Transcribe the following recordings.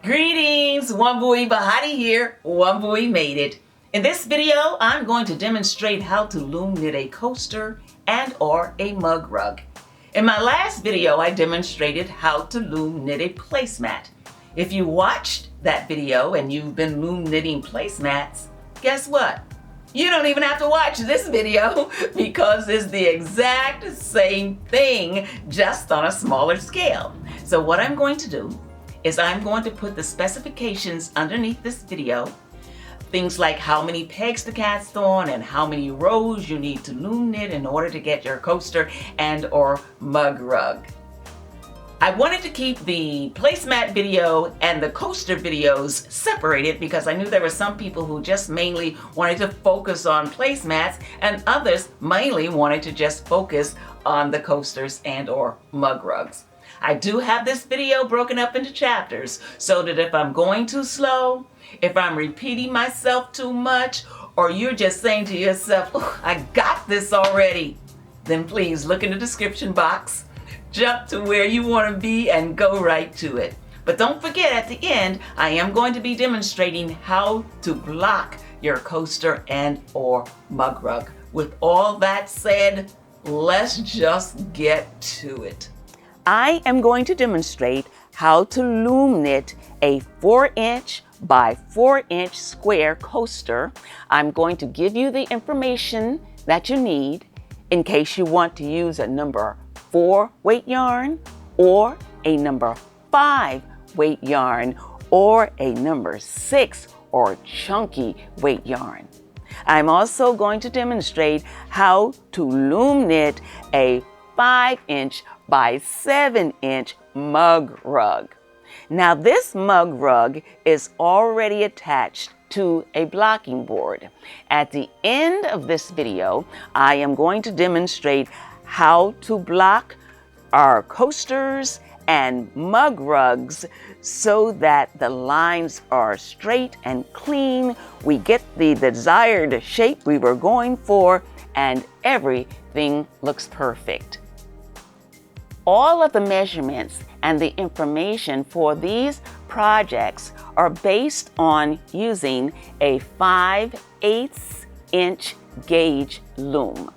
Greetings, wambuimadeit here, Wambui made it. In this video, I'm going to demonstrate how to loom knit a coaster and or a mug rug. In my last video, I demonstrated how to loom knit a placemat. If you watched that video and you've been loom knitting placemats, guess what? You don't even have to watch this video because it's the exact same thing, just on a smaller scale. So what I'm going to do is I'm going to put the specifications underneath this video. Things like how many pegs to cast on and how many rows you need to loom knit in order to get your coaster and or mug rug. I wanted to keep the placemat video and the coaster videos separated because I knew there were some people who just mainly wanted to focus on placemats and others mainly wanted to just focus on the coasters and or mug rugs. I do have this video broken up into chapters so that if I'm going too slow, if I'm repeating myself too much, or you're just saying to yourself, oh, I got this already, then please look in the description box, jump to where you want to be and go right to it. But don't forget, at the end, I am going to be demonstrating how to block your coaster and or mug rug. With all that said, let's just get to it. I am going to demonstrate how to loom knit a 4-inch by 4-inch square coaster. I'm going to give you the information that you need in case you want to use a number 4 weight yarn or a number 5 weight yarn or a number 6 or chunky weight yarn. I'm also going to demonstrate how to loom knit a 5-inch by 7-inch mug rug. Now this mug rug is already attached to a blocking board. At the end of this video, I am going to demonstrate how to block our coasters and mug rugs so that the lines are straight and clean. We get the desired shape we were going for and everything looks perfect. All of the measurements and the information for these projects are based on using a 5/8 inch gauge loom.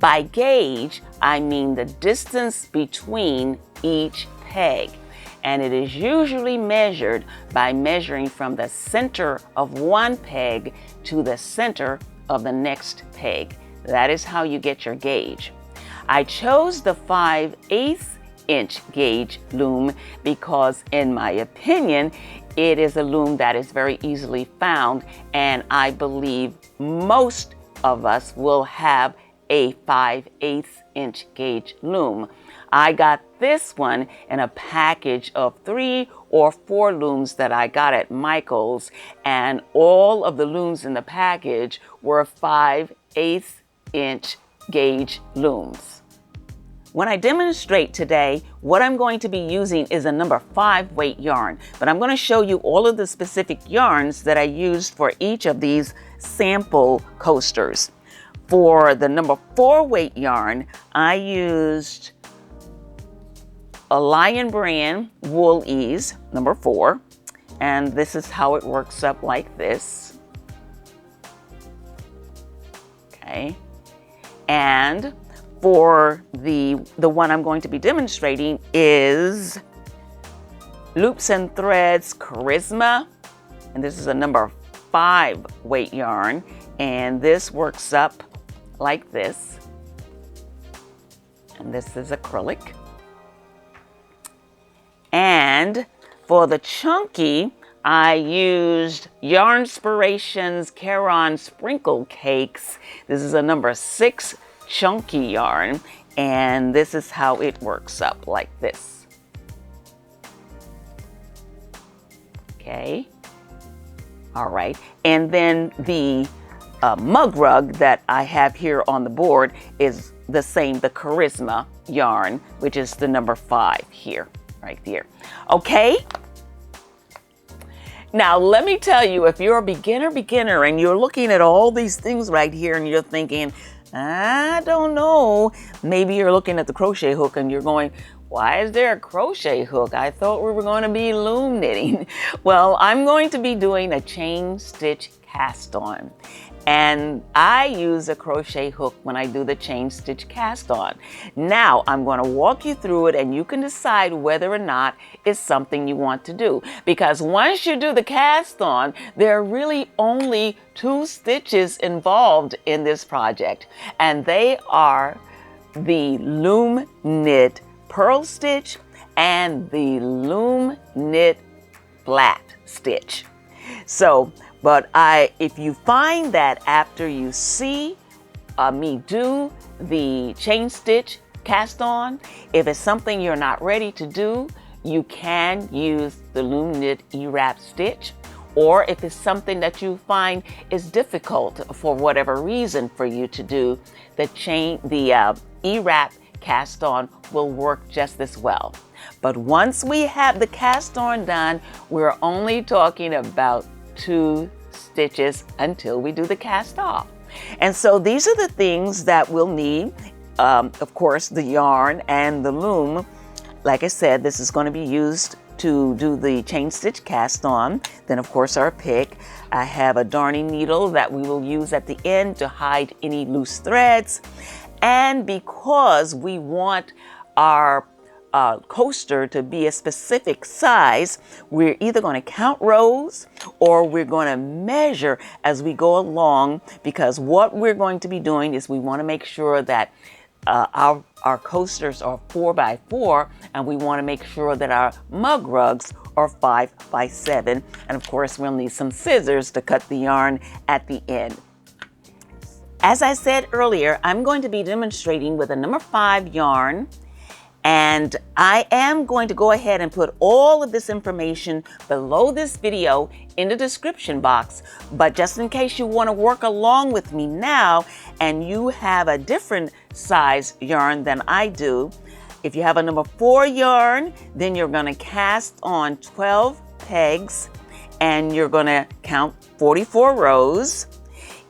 By gauge, I mean the distance between each peg, and it is usually measured by measuring from the center of one peg to the center of the next peg. That is how you get your gauge. I chose the 5/8 inch gauge loom because, in my opinion, it is a loom that is very easily found, and I believe most of us will have a 5/8 inch gauge loom. I got this one in a package of 3 or 4 looms that I got at Michael's, and all of the looms in the package were 5/8 inch gauge looms. When I demonstrate today, what I'm going to be using is a number 5 weight yarn, but I'm going to show you all of the specific yarns that I used for each of these sample coasters. For the number 4 weight yarn, I used a Lion brand Wool Ease, number 4, and this is how it works up like this. Okay, and for the one I'm going to be demonstrating is Loops and Threads Charisma, and this is a number 5 weight yarn, and this works up like this, and this is acrylic. And for the chunky, I used Yarnspirations Caron Sprinkle Cakes. This is a number 6 chunky yarn, and this is how it works up like this. Okay, all right, and then the mug rug that I have here on the board is the same, the Charisma yarn, which is the number 5 here, right there. Okay, now let me tell you, if you're a beginner and you're looking at all these things right here and you're thinking, I don't know, maybe you're looking at the crochet hook and you're going, why is there a crochet hook? I thought we were going to be loom knitting. Well, I'm going to be doing a chain stitch cast on. And I use a crochet hook when I do the chain stitch cast on. Now I'm going to walk you through it and you can decide whether or not it's something you want to do. Because once you do the cast on, there are really only 2 stitches involved in this project. And they are the Loom Knit Purl stitch and the Loom Knit flat stitch. So, but if you find that after you see me do the chain stitch cast on, if it's something you're not ready to do, you can use the Loom Knit E-wrap stitch. Or if it's something that you find is difficult for whatever reason for you to do, the E-wrap cast on will work just as well. But once we have the cast on done, we're only talking about 2 stitches until we do the cast off. And so these are the things that we'll need. Of course, the yarn and the loom. Like I said, this is going to be used to do the chain stitch cast on. Then of course our pick. I have a darning needle that we will use at the end to hide any loose threads. And because we want our coaster to be a specific size, we're either going to count rows or we're going to measure as we go along, because what we're going to be doing is we want to make sure that our coasters are 4x4, and we want to make sure that our mug rugs are 5x7. And of course we'll need some scissors to cut the yarn at the end. As I said earlier, I'm going to be demonstrating with a number 5 yarn. And I am going to go ahead and put all of this information below this video in the description box. But just in case you want to work along with me now and you have a different size yarn than I do, if you have a number 4 yarn, then you're going to cast on 12 pegs and you're going to count 44 rows.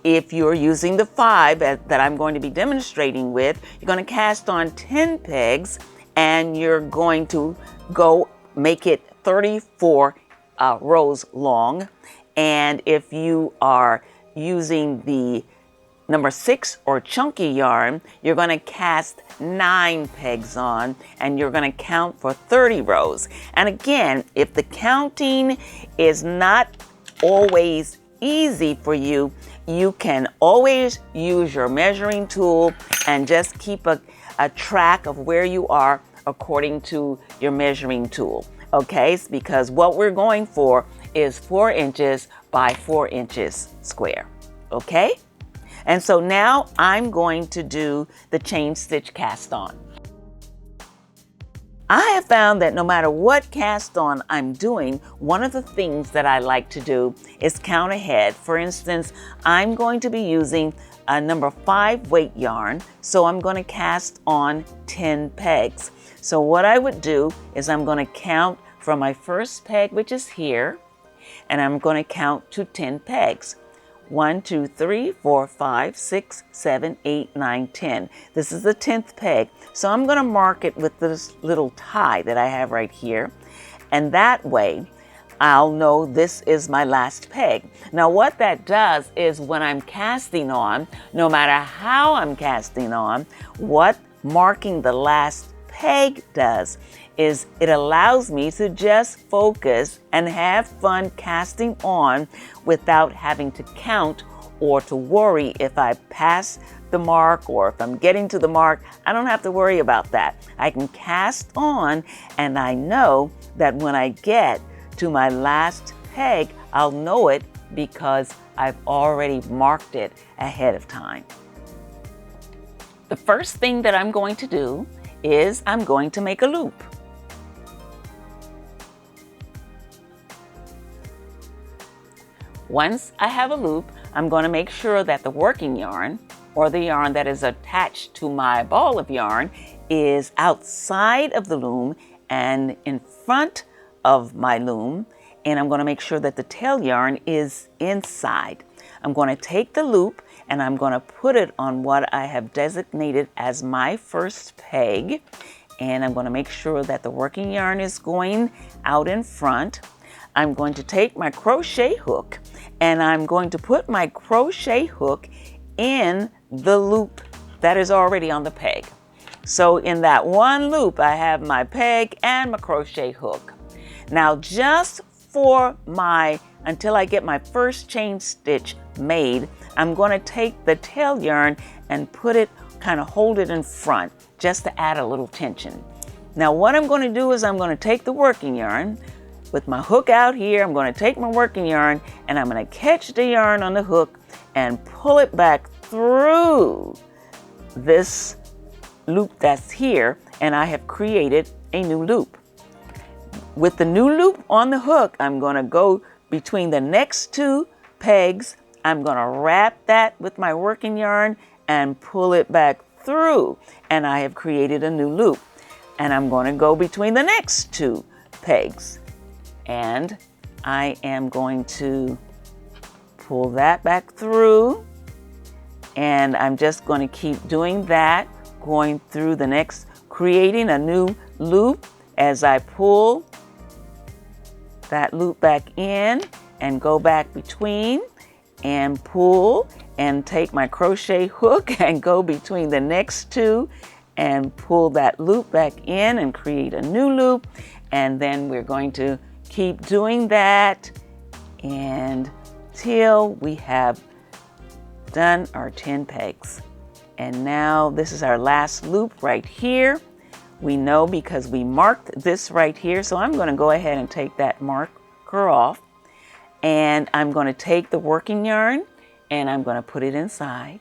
If you're using the 5 that I'm going to be demonstrating with, you're going to cast on 10 pegs and you're going to go make it 34 rows long. And if you are using the number 6 or chunky yarn, you're going to cast 9 pegs on and you're going to count for 30 rows. And again, if the counting is not always easy for you, you can always use your measuring tool and just keep a track of where you are according to your measuring tool. Okay, because what we're going for is 4 inches by 4 inches square. Okay, and so now I'm going to do the chain stitch cast on. I have found that no matter what cast on I'm doing, one of the things that I like to do is count ahead. For instance, I'm going to be using a number 5 weight yarn, so I'm going to cast on 10 pegs. So what I would do is I'm going to count from my first peg, which is here, and I'm going to count to 10 pegs. 1, 2, 3, 4, 5, 6, 7, 8, 9, 10. This is the 10th peg. So I'm going to mark it with this little tie that I have right here. And that way I'll know this is my last peg. Now what that does is when I'm casting on, no matter how I'm casting on, what marking the last peg does is it allows me to just focus and have fun casting on without having to count or to worry if I pass the mark or if I'm getting to the mark. I don't have to worry about that. I can cast on and I know that when I get to my last peg, I'll know it because I've already marked it ahead of time. The first thing that I'm going to do is I'm going to make a loop. Once I have a loop, I'm going to make sure that the working yarn or the yarn that is attached to my ball of yarn is outside of the loom and in front of my loom, and I'm going to make sure that the tail yarn is inside. I'm going to take the loop and I'm going to put it on what I have designated as my first peg, and I'm going to make sure that the working yarn is going out in front. I'm going to take my crochet hook and I'm going to put my crochet hook in the loop that is already on the peg. So in that one loop, I have my peg and my crochet hook. Now just for until I get my first chain stitch made, I'm going to take the tail yarn and put it, kind of hold it in front, just to add a little tension. Now what I'm going to do is I'm going to take the working yarn with my hook out here. I'm going to take my working yarn and I'm going to catch the yarn on the hook and pull it back through this loop that's here, and I have created a new loop. With the new loop on the hook, I'm going to go between the next two pegs. I'm going to wrap that with my working yarn and pull it back through, and I have created a new loop. And I'm going to go between the next two pegs, and I am going to pull that back through, and I'm just going to keep doing that, going through the next, creating a new loop as I pull that loop back in and go back between and pull and take my crochet hook and go between the next two and pull that loop back in and create a new loop. And then we're going to keep doing that until we have done our 10 pegs. And now this is our last loop right here. We know because we marked this right here. So I'm going to go ahead and take that marker off, and I'm going to take the working yarn and I'm going to put it inside,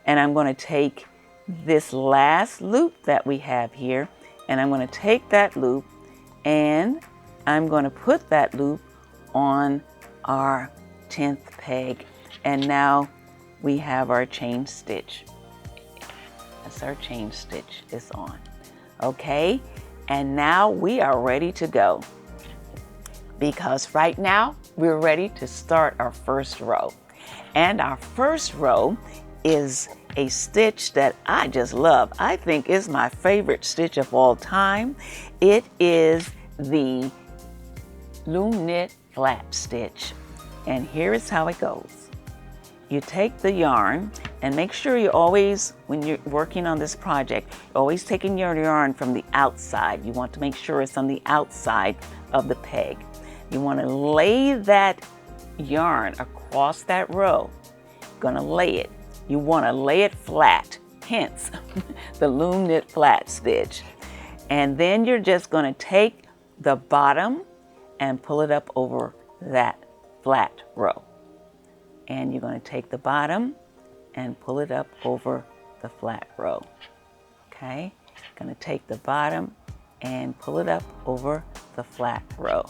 and I'm going to take this last loop that we have here, and I'm going to take that loop and I'm going to put that loop on our 10th peg, and now we have our chain stitch. That's our chain stitch is on. Okay, and now we are ready to go, because right now we're ready to start our first row. And our first row is a stitch that I just love. I think is my favorite stitch of all time. It is the Loom Knit flat stitch. And here is how it goes. You take the yarn, and make sure you always, when you're working on this project, always taking your yarn from the outside. You want to make sure it's on the outside of the peg. You want to lay that yarn across that row. You're going to lay it. You want to lay it flat, hence the Loom Knit flat stitch. And then you're just going to take the bottom and pull it up over that flat row. And you're going to take the bottom and pull it up over the flat row. Okay? Going to take the bottom and pull it up over the flat row.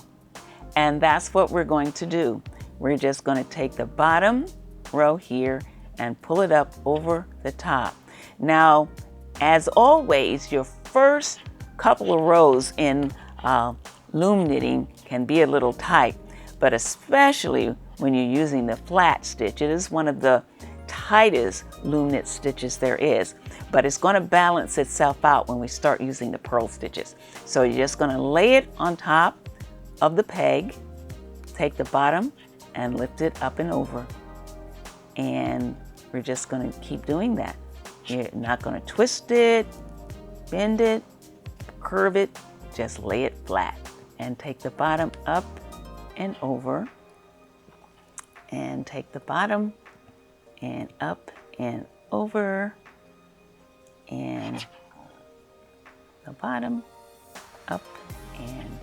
And that's what we're going to do. We're just going to take the bottom row here and pull it up over the top. Now, as always, your first couple of rows in loom knitting can be a little tight, but especially when you're using the flat stitch. It is one of the tightest loom knit stitches there is, but it's going to balance itself out when we start using the purl stitches. So you're just going to lay it on top of the peg, take the bottom and lift it up and over, and we're just going to keep doing that. You're not going to twist it, bend it, curve it, just lay it flat and take the bottom up and over, and take the bottom and up and over, and the bottom up and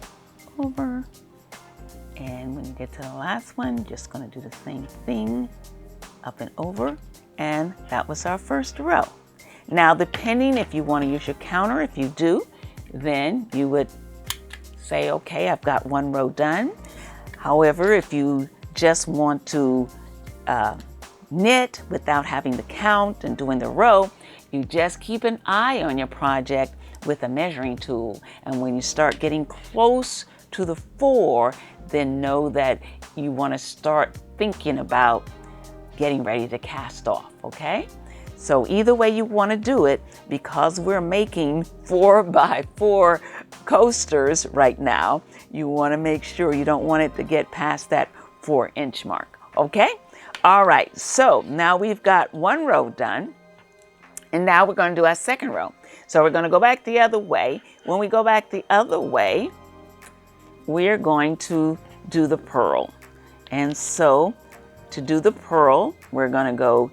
over. And when you get to the last one, just going to do the same thing, up and over. And that was our first row. Now, depending if you want to use your counter, if you do, then you would say, okay, I've got one row done. However, if you just want to knit without having to count and doing the row, you just keep an eye on your project with a measuring tool. And when you start getting close to the 4, then know that you want to start thinking about getting ready to cast off, okay? So either way you want to do it, because we're making 4x4 coasters right now, you want to make sure you don't want it to get past that 4-inch mark. Okay? All right, so now we've got one row done, and now we're going to do our second row. So we're going to go back the other way. When we go back the other way, we're going to do the purl. And so to do the purl, we're going to go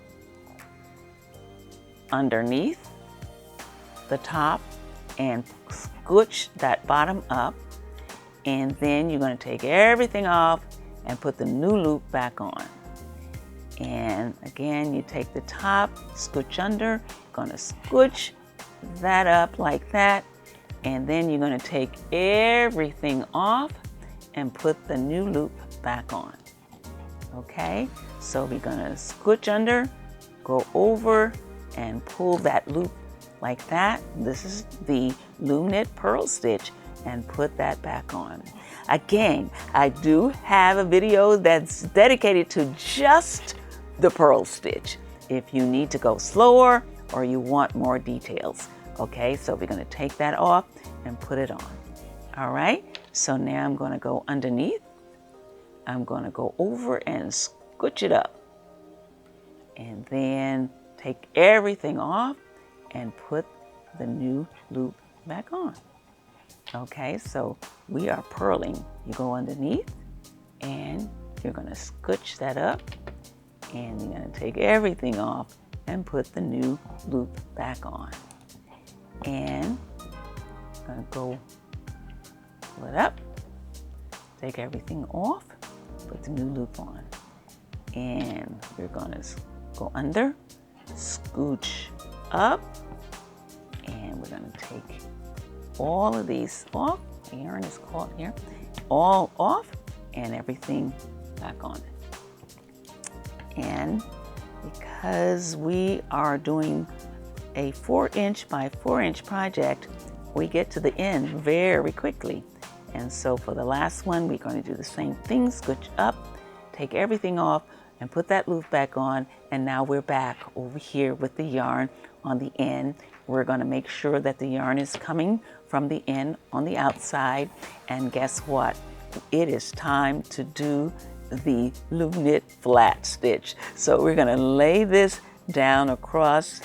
underneath the top and scooch that bottom up. And then you're going to take everything off and put the new loop back on. And again, you take the top, scooch under, going to scooch that up like that. And then you're going to take everything off and put the new loop back on. Okay, so we're going to scooch under, go over, and pull that loop like that. This is the Loom Knit purl stitch, and put that back on. Again, I do have a video that's dedicated to just the purl stitch if you need to go slower or you want more details. Okay, so we're going to take that off and put it on. All right, so now I'm going to go underneath. I'm going to go over and scooch it up, and then take everything off and put the new loop back on. Okay, so we are purling. You go underneath and you're going to scooch that up, and you're going to take everything off and put the new loop back on. And I'm going to go pull it up, take everything off, put the new loop on. And we're going to go under, scooch up, and we're going to take all of these off. The yarn is caught here. All off and everything back on it. And because we are doing a 4-inch by 4-inch project, we get to the end very quickly. And so for the last one, we're going to do the same thing, scooch up, take everything off, and put that loop back on. And now we're back over here with the yarn on the end. We're going to make sure that the yarn is coming from the end on the outside. And guess what? It is time to do the Loom Knit flat stitch. So we're going to lay this down across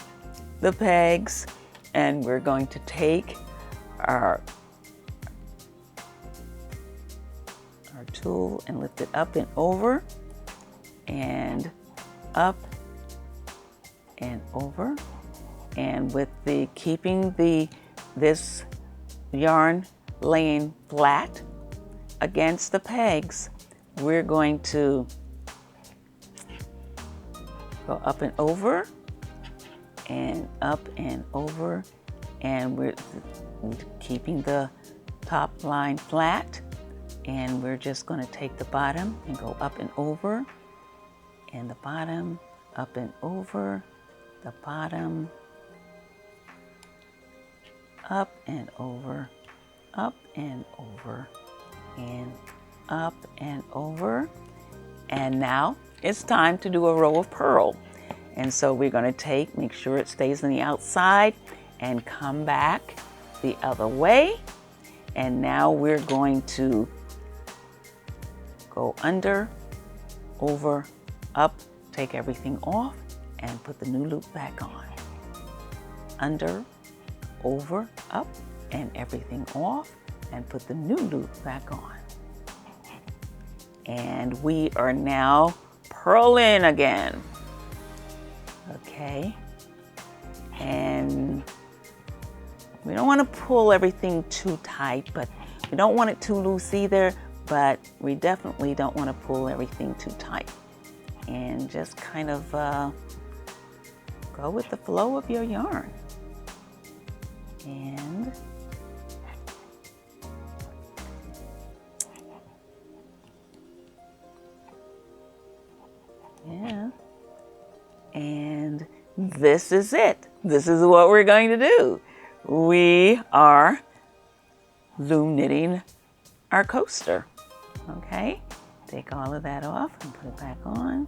the pegs, and we're going to take our tool and lift it up and over, and up and over, and with the keeping this yarn laying flat against the pegs, we're going to go up and over, and up and over, and we're keeping the top line flat. And we're just going to take the bottom and go up and over, and the bottom, up and over, the bottom, up and over, up and over, and up and over. And now it's time to do a row of purl. And so we're going to make sure it stays on the outside, and come back the other way. And now we're going to go under, over, up, take everything off, and put the new loop back on. Under, over, up, and everything off, and put the new loop back on. And we are now purling again. Okay. And we don't want to pull everything too tight, but we don't want it too loose either. But we definitely don't want to pull everything too tight. And just kind of go with the flow of your yarn. And yeah. And this is it. This is what we're going to do. We are loom knitting our coaster. Okay, take all of that off and put it back on.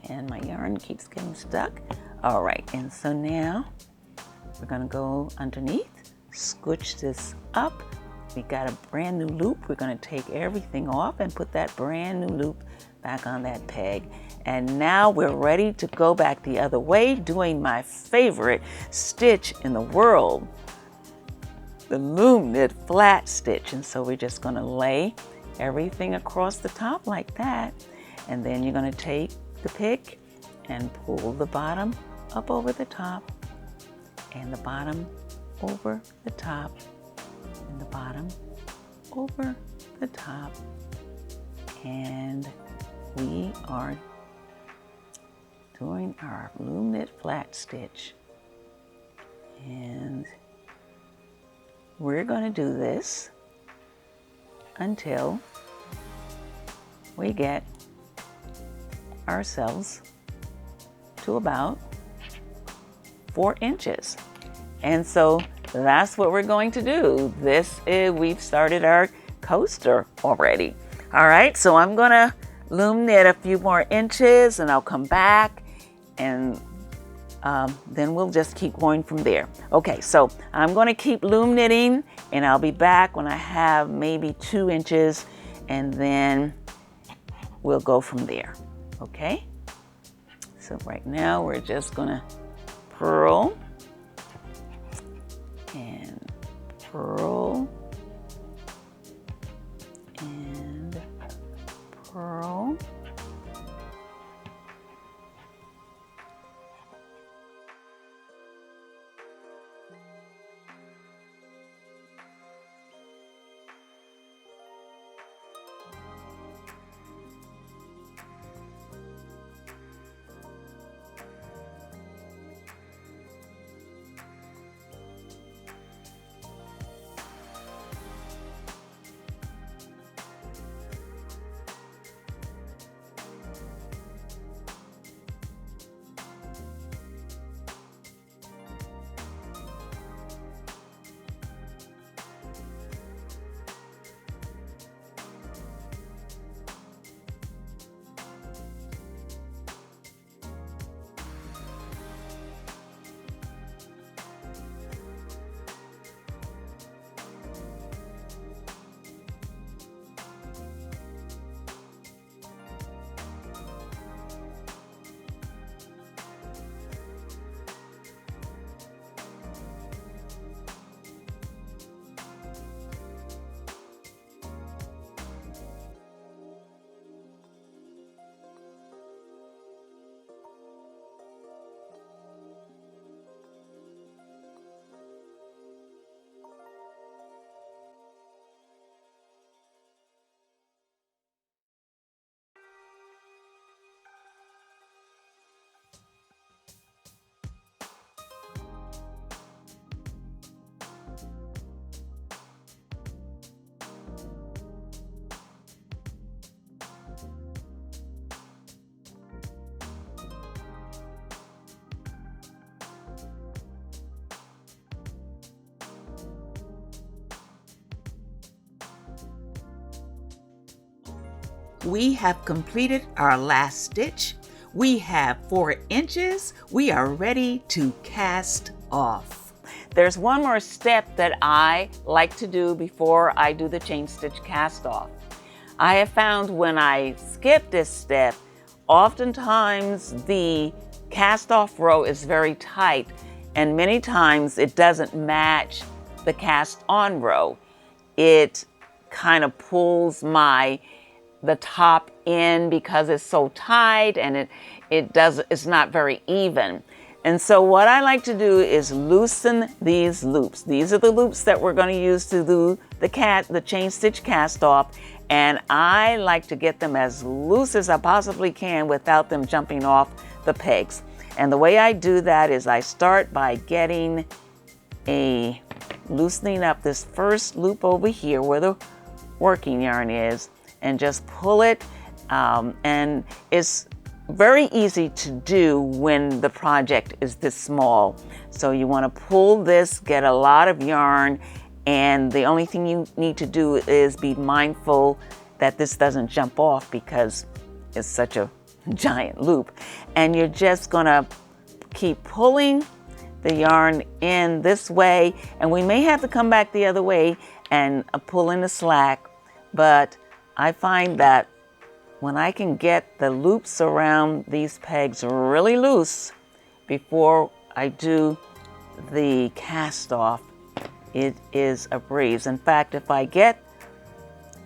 And my yarn keeps getting stuck. All right, and so now we're gonna go underneath, scooch this up. We got a brand new loop. We're gonna take everything off and put that brand new loop back on that peg. And now we're ready to go back the other way, doing my favorite stitch in the world, the Loom Knit flat stitch. And so we're just gonna lay everything across the top like that. And then you're gonna take the pick and pull the bottom up over the top, and the bottom over the top, and the bottom over the top. And we are doing our Loom Knit flat stitch. And we're going to do this until we get ourselves to about 4 inches. And so that's what we're going to do. We've started our coaster already. All right, so I'm gonna loom knit a few more inches and I'll come back and then we'll just keep going from there. Okay, so I'm gonna keep loom knitting and I'll be back when I have maybe 2 inches and then we'll go from there, okay? So right now we're just gonna purl and purl and purl. We have completed our last stitch. We have 4 inches. We are ready to cast off. There's one more step that I like to do before I do the chain stitch cast off. I have found when I skip this step, oftentimes the cast off row is very tight and many times it doesn't match the cast on row. It kind of pulls the top in because it's so tight and it's not very even. And so what I like to do is loosen these loops. These are the loops that we're going to use to do the chain stitch cast off, and I like to get them as loose as I possibly can without them jumping off the pegs. And the way I do that is I start by loosening up this first loop over here where the working yarn is, and just pull it, and it's very easy to do when the project is this small. So you want to pull this, get a lot of yarn, and the only thing you need to do is be mindful that this doesn't jump off because it's such a giant loop. And you're just gonna keep pulling the yarn in this way, and we may have to come back the other way and pull in the slack, but I find that when I can get the loops around these pegs really loose before I do the cast off, it is a breeze. In fact,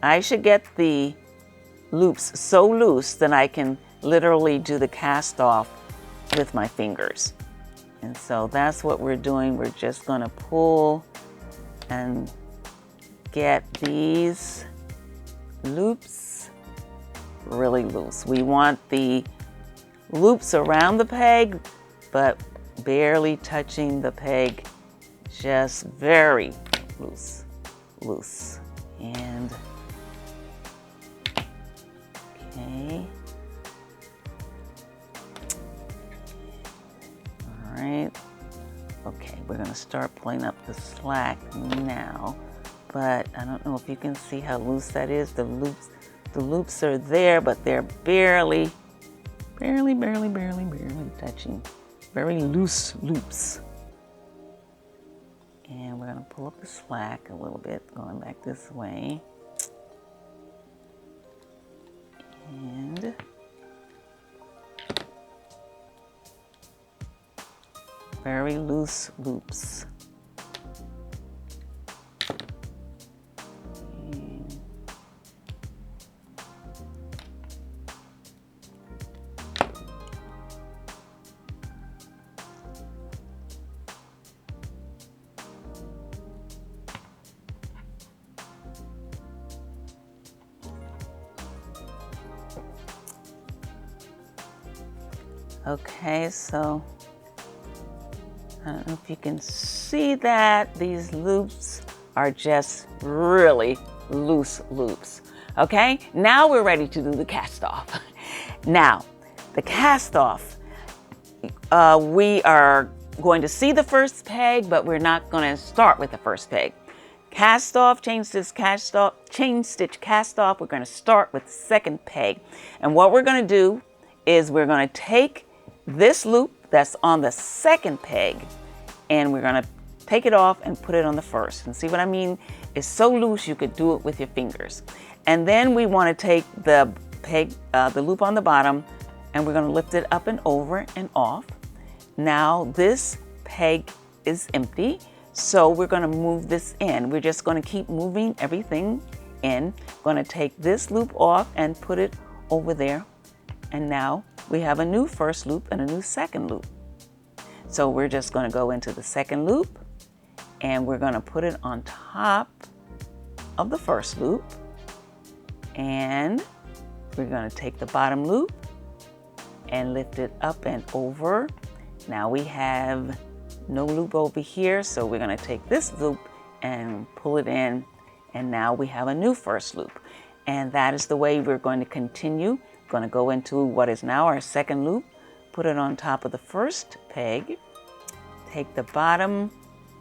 I should get the loops so loose that I can literally do the cast off with my fingers. And so that's what we're doing. We're just going to pull and get these loops really loose. We want the loops around the peg, but barely touching the peg, just very loose. And okay. All right. Okay, we're going to start pulling up the slack now, but I don't know if you can see how loose that is. The loops are there, but they're barely touching. Very loose loops. And we're going to pull up the slack a little bit, going back this way. And very loose loops. Okay, so I don't know if you can see that. These loops are just really loose loops. Okay, now we're ready to do the cast off. Now, the cast off, we are going to see the first peg, but we're not going to start with the first peg. Cast off, chain stitch cast off, we're going to start with the second peg. And what we're going to do is we're going to take this loop that's on the second peg, and we're going to take it off and put it on the first. And see what I mean? It's so loose you could do it with your fingers. And then we want to take the peg, the loop on the bottom, and we're going to lift it up and over and off. Now this peg is empty, so we're going to move this in. We're just going to keep moving everything in. Going to take this loop off and put it over there. And now we have a new first loop and a new second loop. So we're just going to go into the second loop, and we're going to put it on top of the first loop, and we're going to take the bottom loop and lift it up and over. Now we have no loop over here, so we're going to take this loop and pull it in, and now we have a new first loop. And that is the way we're going to continue. Going to go into what is now our second loop, put it on top of the first peg, take the bottom,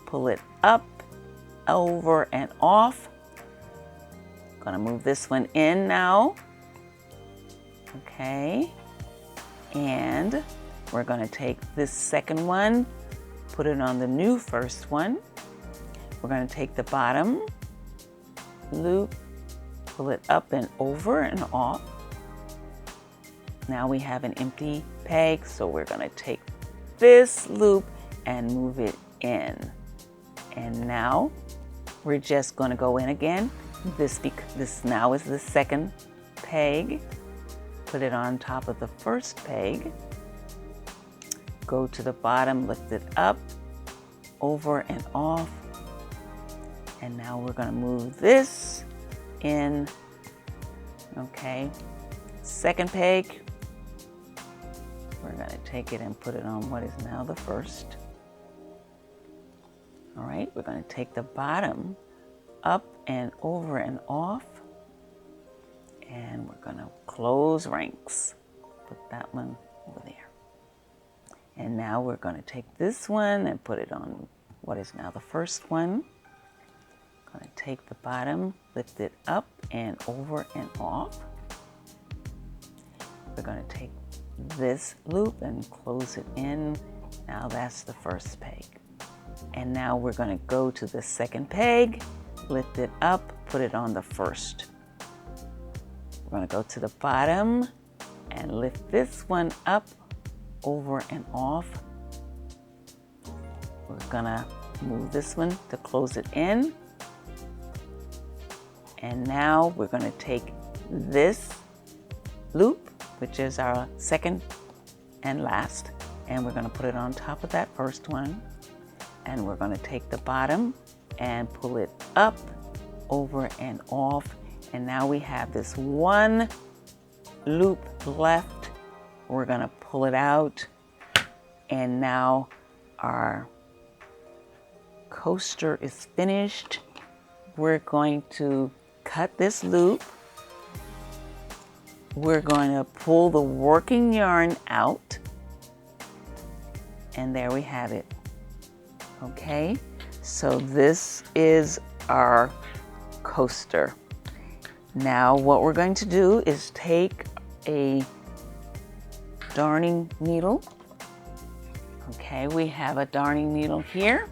pull it up, over and off. Going to move this one in now. Okay. And we're going to take this second one, put it on the new first one. We're going to take the bottom loop, pull it up and over and off. Now we have an empty peg, so we're going to take this loop and move it in. And now we're just going to go in again. This now is the second peg. Put it on top of the first peg. Go to the bottom, lift it up, over and off. And now we're going to move this in. Okay, second peg. We're going to take it and put it on what is now the first. All right, we're going to take the bottom up and over and off. And we're going to close ranks. Put that one over there. And now we're going to take this one and put it on what is now the first one. Going to take the bottom, lift it up and over and off. We're going to take this loop and close it in, Now that's the first peg. And now we're going to go to the second peg, lift it up, put it on the first. We're going to go to the bottom and lift this one up, over and off. We're going to move this one to close it in. And now we're going to take this loop, which is our second and last, and we're going to put it on top of that first one. And we're going to take the bottom and pull it up, over and off. And now we have this one loop left. We're going to pull it out. And now our coaster is finished. We're going to cut this loop. We're going to pull the working yarn out. And there we have it. Okay, so this is our coaster. Now what we're going to do is take a darning needle. Okay, we have a darning needle here,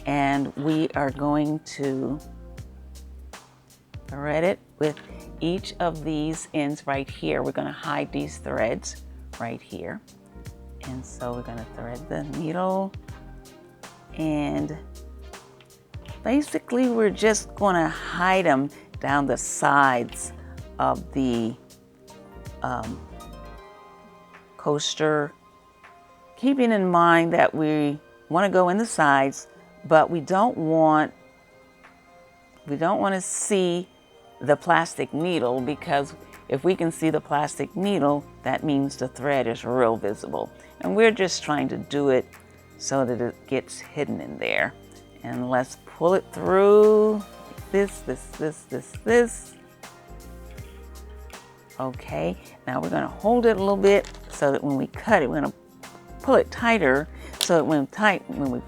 and we are going to thread it with each of these ends right here. We're going to hide these threads right here. And so we're going to thread the needle. And basically we're just going to hide them down the sides of the coaster, keeping in mind that we want to go in the sides, but we don't want to see the plastic needle, because if we can see the plastic needle, that means the thread is real visible. And we're just trying to do it so that it gets hidden in there. And let's pull it through this. Okay, now we're going to hold it a little bit so that when we cut it, we're going to pull it tighter so that when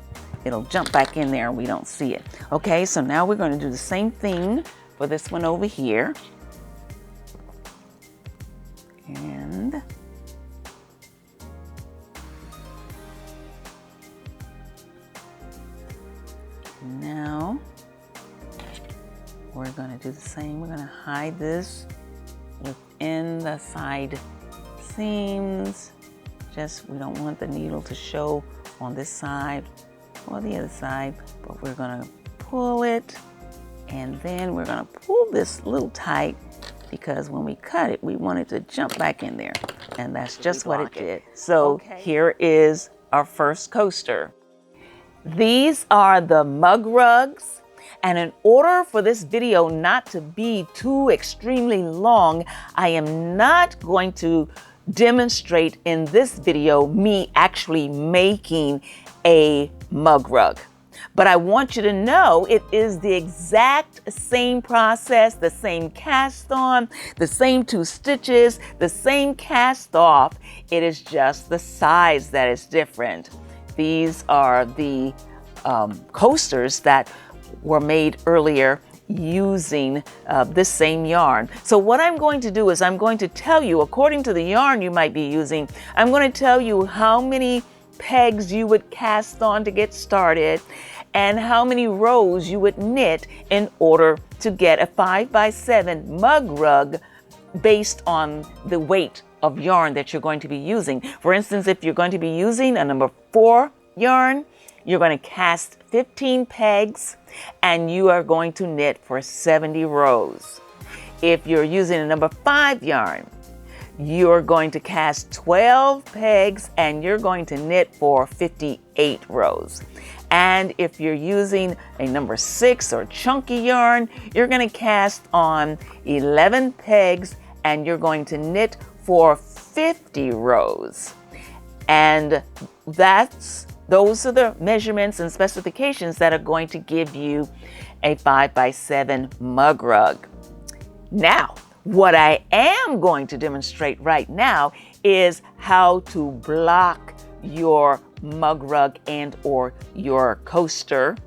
it'll jump back in there and we don't see it. Okay, so now we're going to do the same thing for this one over here. And now we're going to do the same. We're going to hide this within the side seams. We don't want the needle to show on this side or the other side, but we're going to pull it, and then we're going to pull this a little tight, because when we cut it, we want it to jump back in there, and that's just what it did. So here is our first coaster. These are the mug rugs, and in order for this video not to be too extremely long, I am not going to demonstrate in this video me actually making a mug rug. But I want you to know it is the exact same process, the same cast on, the same 2 stitches, the same cast off. It is just the size that is different. These are the coasters that were made earlier using this same yarn. So what I'm going to do is I'm going to tell you, according to the yarn you might be using, I'm going to tell you how many pegs you would cast on to get started and how many rows you would knit in order to get a 5x7 mug rug based on the weight of yarn that you're going to be using. For instance, if you're going to be using a number 4 yarn, you're going to cast 15 pegs and you are going to knit for 70 rows. If you're using a number 5 yarn, you're going to cast 12 pegs and you're going to knit for 58 rows. And if you're using a number 6 or chunky yarn, you're going to cast on 11 pegs and you're going to knit for 50 rows. And those are the measurements and specifications that are going to give you a 5x7 mug rug. Now, what I am going to demonstrate right now is how to block your mug rug and or your coaster.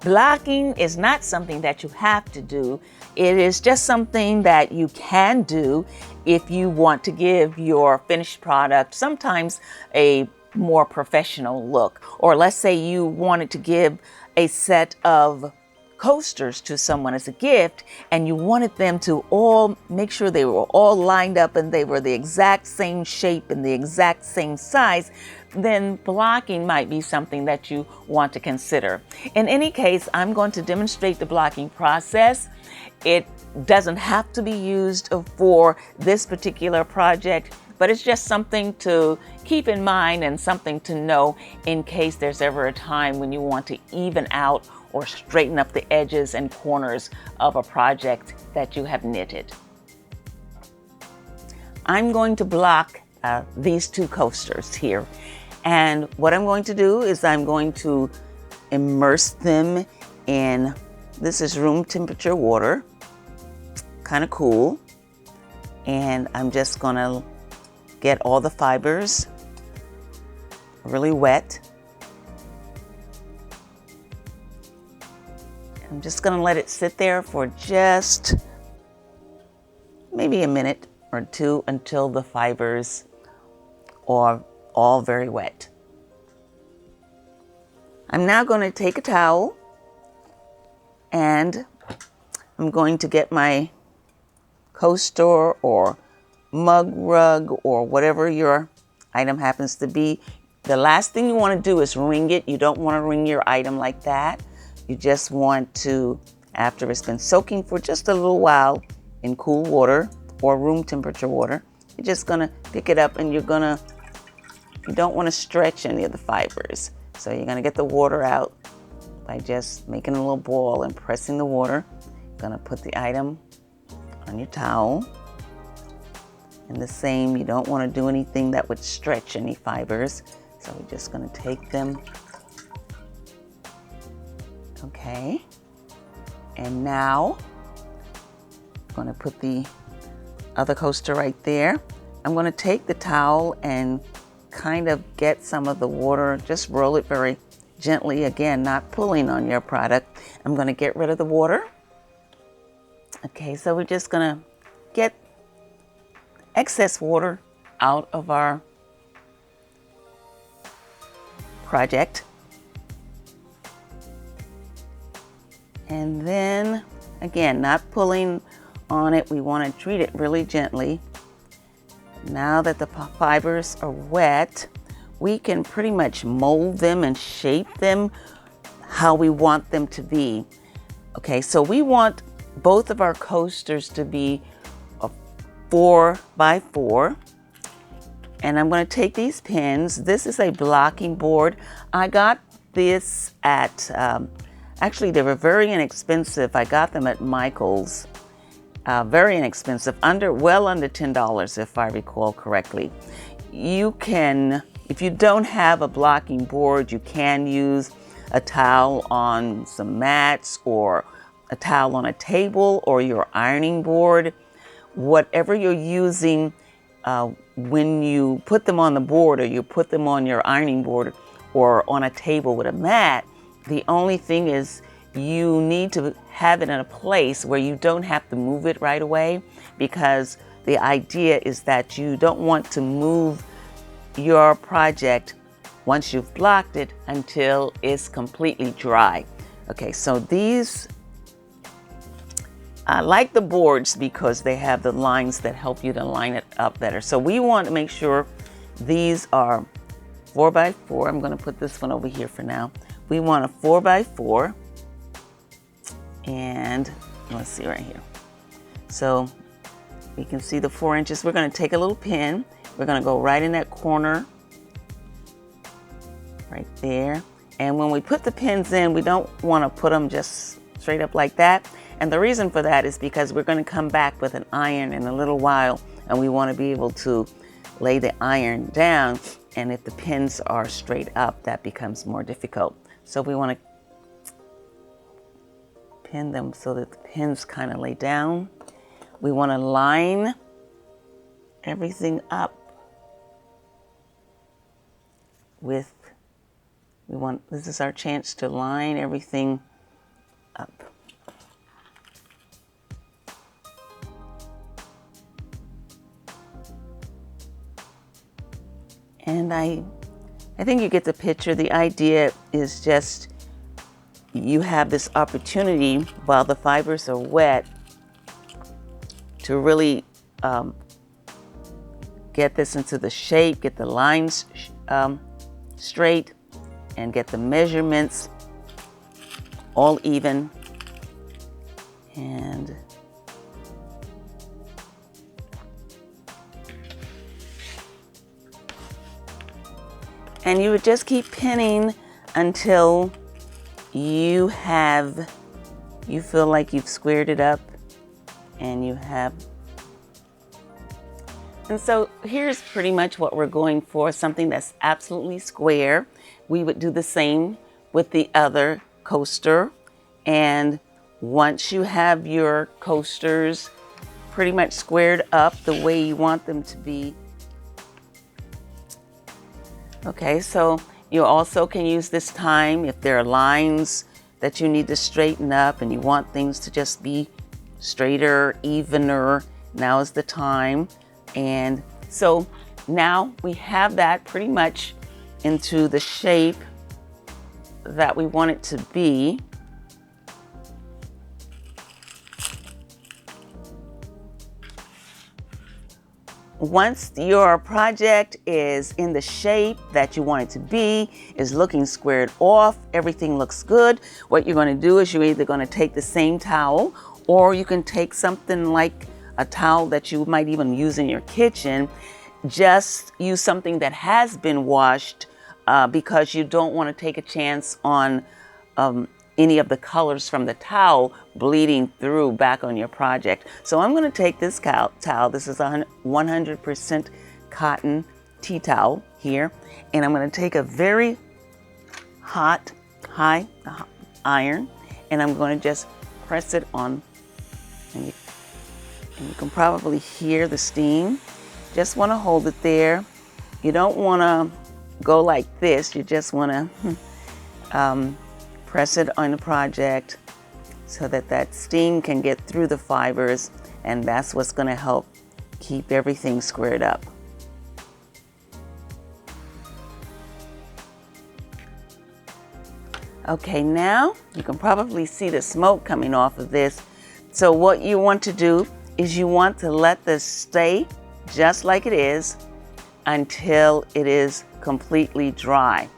Blocking is not something that you have to do. It is just something that you can do if you want to give your finished product sometimes a more professional look. Or let's say you wanted to give a set of coasters to someone as a gift, and you wanted them to all make sure they were all lined up and they were the exact same shape and the exact same size, then blocking might be something that you want to consider. In any case, I'm going to demonstrate the blocking process. It doesn't have to be used for this particular project, but it's just something to keep in mind and something to know in case there's ever a time when you want to even out or straighten up the edges and corners of a project that you have knitted. I'm going to block these two coasters here. And what I'm going to do is I'm going to immerse them in, this is room temperature water, kind of cool. And I'm just gonna get all the fibers really wet. I'm just gonna let it sit there for just maybe a minute or two until the fibers are all very wet. I'm now going to take a towel and I'm going to get my coaster or mug rug or whatever your item happens to be. The last thing you want to do is wring it. You don't want to wring your item like that. You just want to, after it's been soaking for just a little while in cool water or room temperature water, you're just gonna pick it up and you don't want to stretch any of the fibers. So you're gonna get the water out by just making a little ball and pressing the water. You're gonna put the item on your towel. And the same, you don't want to do anything that would stretch any fibers. So we're just gonna take them. Okay, and now I'm going to put the other coaster right there. I'm going to take the towel and kind of get some of the water, just roll it very gently, again, not pulling on your product. I'm going to get rid of the water. Okay, so we're just going to get excess water out of our project. And then, again, not pulling on it, we want to treat it really gently. Now that the fibers are wet, we can pretty much mold them and shape them how we want them to be. Okay, so we want both of our coasters to be a 4x4. And I'm going to take these pins. This is a blocking board. I got this at actually, they were very inexpensive. I got them at Michael's. Very inexpensive, well under $10 if I recall correctly. You can, if you don't have a blocking board, you can use a towel on some mats or a towel on a table or your ironing board. Whatever you're using when you put them on the board or you put them on your ironing board or on a table with a mat, the only thing is you need to have it in a place where you don't have to move it right away, because the idea is that you don't want to move your project once you've blocked it until it's completely dry. Okay, so these, I like the boards because they have the lines that help you to line it up better. So we want to make sure these are 4x4. I'm going to put this one over here for now. We want a 4x4, and let's see right here. So you can see the 4 inches. We're going to take a little pin. We're going to go right in that corner, right there. And when we put the pins in, we don't want to put them just straight up like that. And the reason for that is because we're going to come back with an iron in a little while, and we want to be able to lay the iron down. And if the pins are straight up, that becomes more difficult. So we want to pin them so that the pins kind of lay down. We want to line everything up with, this is our chance to line everything up. And I I think you get the picture. The idea is just you have this opportunity while the fibers are wet to really get this into the shape, get the lines straight, and get the measurements all even. And you would just keep pinning until you feel like you've squared it up and you have. And so here's pretty much what we're going for, something that's absolutely square. We would do the same with the other coaster. And once you have your coasters pretty much squared up the way you want them to be, okay, so you also can use this time if there are lines that you need to straighten up and you want things to just be straighter, evener. Now is the time. And so now we have that pretty much into the shape that we want it to be. Once your project is in the shape that you want it to be, is looking squared off, everything looks good, what you're going to do is you're either going to take the same towel, or you can take something like a towel that you might even use in your kitchen. Just use something that has been washed because you don't want to take a chance on any of the colors from the towel bleeding through back on your project. So I'm going to take this towel. This is a 100% cotton tea towel here, and I'm going to take a very hot, high iron, and I'm going to just press it on, and you can probably hear the steam. Just want to hold it there. You don't want to go like this. You just want to press it on the project so that that steam can get through the fibers, and that's what's going to help keep everything squared up. Okay, now you can probably see the smoke coming off of this. So what you want to do is you want to let this stay just like it is until it is completely dry.